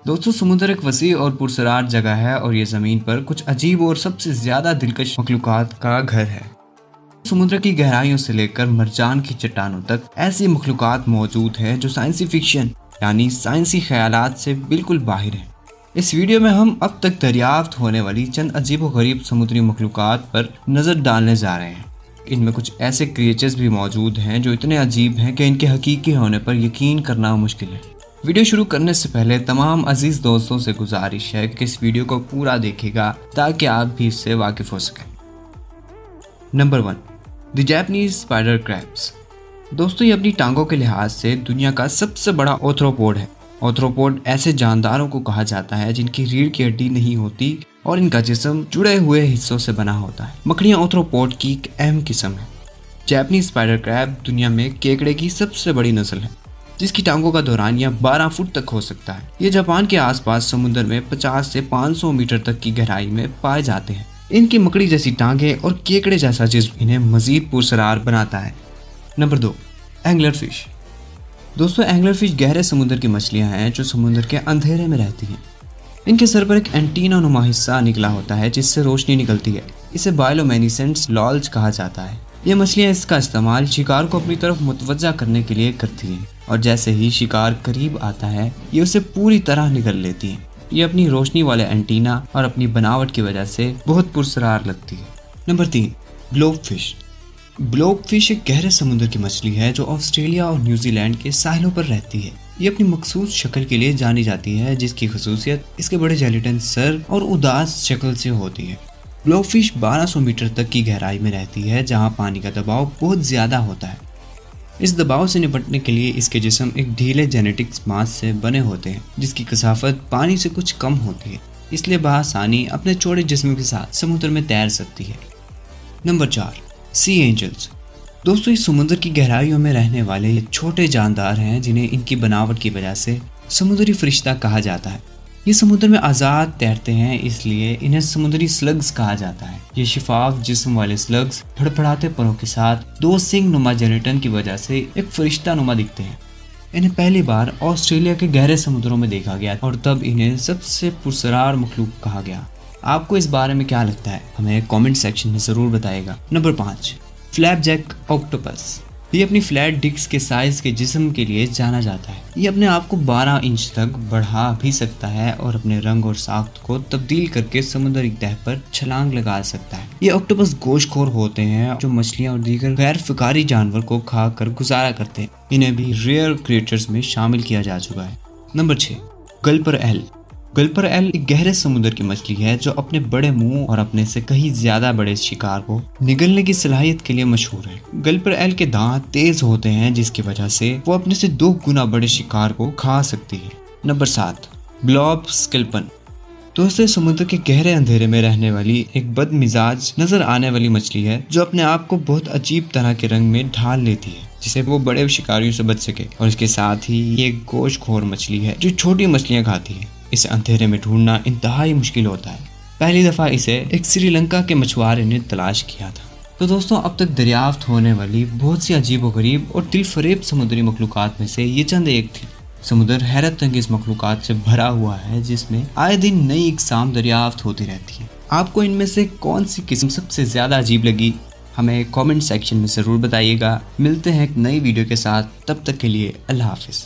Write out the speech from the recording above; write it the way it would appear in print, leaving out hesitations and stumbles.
दोस्तों, समुद्र एक वसी और पुरसरार जगह है और ये ज़मीन पर कुछ अजीब और सबसे ज़्यादा दिलकश मखलूक़ात का घर है। समुद्र की गहराइयों से लेकर मरजान की चट्टानों तक ऐसी मखलूक़ात मौजूद है जो साइंसी फिक्शन यानी साइंसी ख्यालात से बिल्कुल बाहर है। इस वीडियो में हम अब तक दरियाफ्त होने वाली चंद अजीबोगरीब समुद्री मखलूक़ात पर नज़र डालने जा रहे हैं। इनमें कुछ ऐसे क्रिएचर्स भी मौजूद हैं जो इतने अजीब हैं कि इनके हकीकी होने पर यकीन करना मुश्किल है। वीडियो शुरू करने से पहले तमाम अजीज दोस्तों से गुजारिश है कि इस वीडियो को पूरा देखिएगा ताकि आप भी इससे वाकिफ हो सकें। Number 1, the Japanese spider crabs. दोस्तों, ये अपनी टांगों के लिहाज से दुनिया का सबसे बड़ा ऑर्थ्रोपोड है। ऑर्थ्रोपोड ऐसे जानदारों को कहा जाता है जिनकी रीढ़ की हड्डी नहीं होती और इनका जिस्म जुड़े हुए हिस्सों से बना होता है। मकड़ियाँ ऑर्थ्रोपोड की एक अहम किस्म है। जापानीज स्पाइडर क्रैब दुनिया में केकड़े की सबसे बड़ी नस्ल है जिसकी टांगों का दौरानिया 12 फुट तक हो सकता है। ये जापान के आसपास समुद्र में 50 से 500 मीटर तक की गहराई में पाए जाते हैं। इनकी मकड़ी जैसी टांगे और केकड़े जैसा जिस्म इन्हें मजीद पुरसरार बनाता है। Number 2, angler fish. दोस्तों, एंगलर फिश गहरे समुद्र की मछलियां हैं जो समुद्र के अंधेरे में रहती हैं। इनके सर पर एक एंटीना नुमा हिस्सा निकला होता है जिससे रोशनी निकलती है। इसे बायोलुमिनेसेंट लॉल्ज कहा जाता है। ये मछलियां इसका इस्तेमाल शिकार को अपनी तरफ मुतवज्जा करने के लिए करती हैं और जैसे ही शिकार करीब आता है ये उसे पूरी तरह निगल लेती हैं। ये अपनी रोशनी वाले एंटीना और अपनी बनावट की वजह से बहुत पुरसरार लगती है। Number 3, globe fish. Globe fish एक गहरे समुद्र की मछली है जो ऑस्ट्रेलिया और न्यूजीलैंड के साहिलों पर रहती है। ये अपनी मखसूस शक्ल के लिए जानी जाती है जिसकी खसूसियत इसके बड़े जेलेटिन सर और उदास शक्ल से होती है। ग्लोब फिश 1200 मीटर तक की गहराई में रहती है जहां पानी का दबाव बहुत ज़्यादा होता है। इस दबाव से निपटने के लिए इसके जिस्म एक ढीले जेनेटिक्स मास से बने होते हैं जिसकी कसाफत पानी से कुछ कम होती है, इसलिए बआसानी अपने चौड़े जिस्म के साथ समुद्र में तैर सकती है। नंबर 4, सी एंजल्स। दोस्तों, इस समुद्र की गहराइयों में रहने वाले छोटे जानदार हैं जिन्हें इनकी बनावट की वजह से समुद्री फरिश्ता कहा जाता है। ये समुद्र में आज़ाद तैरते हैं इसलिए इन्हें समुद्री स्लग्स कहा जाता है। ये शिफाफ जिस्म वाले स्लग्स फड़फड़ाते परों के साथ 2 सिंग नुमा जेनेटन की वजह से एक फरिश्ता नुमा दिखते हैं। इन्हें पहली बार ऑस्ट्रेलिया के गहरे समुद्रों में देखा गया और तब इन्हें सबसे पुरसरार मखलूक कहा गया। आपको इस बारे में क्या लगता है हमें कमेंट सेक्शन में ज़रूर बताइएगा। Number 5, flapjack octopus. ये अपनी फ्लैट डिस्क के साइज के जिस्म के लिए जाना जाता है। ये अपने आप को 12 इंच तक बढ़ा भी सकता है और अपने रंग और साख्त को तब्दील करके समुद्री तह पर छलांग लगा सकता है। ये ऑक्टोपस गोश्तखोर होते हैं जो मछलियां और दीगर गैर शिकारी जानवर को खा कर गुजारा करते हैं। इन्हें भी रेयर क्रिएचर्स में शामिल किया जा चुका है। Number 6, gulper eel. Gulper eel एक गहरे समुद्र की मछली है जो अपने बड़े मुंह और अपने से कहीं ज्यादा बड़े शिकार को निगलने की सलाहियत के लिए मशहूर है। गल्पर एल के दांत तेज होते हैं जिसकी वजह से वो अपने से 2 गुना बड़े शिकार को खा सकती है। Number 7, blob sculpin. दोस्तों, समुद्र के गहरे अंधेरे में रहने वाली एक बदमिजाज नजर आने वाली मछली है जो अपने आप को बहुत अजीब तरह के रंग में ढाल लेती है जिसे वो बड़े शिकारियों से बच सके और इसके साथ ही ये एक गोश्तखोर मछली है जो छोटी मछलियां खाती है। इसे अंधेरे में ढूंढना इंतहाई मुश्किल होता है। पहली दफ़ा इसे एक श्रीलंका के मछुआरे ने तलाश किया था। तो दोस्तों, अब तक दरियाफ्त होने वाली बहुत सी अजीबोगरीब और दिलफरेब समुद्री मखलूक़ात में से ये चंद एक थी। समुद्र हैरत अंगेज़ मखलूक़ात से भरा हुआ है जिसमें आए दिन नई इक़साम दरियाफ्त होती रहती है। आपको इनमें से कौन सी किस्म सबसे ज़्यादा अजीब लगी हमें कमेंट सेक्शन में ज़रूर बताइएगा। मिलते हैं एक नई वीडियो के साथ, तब तक के लिए अल्लाह हाफ़िज़।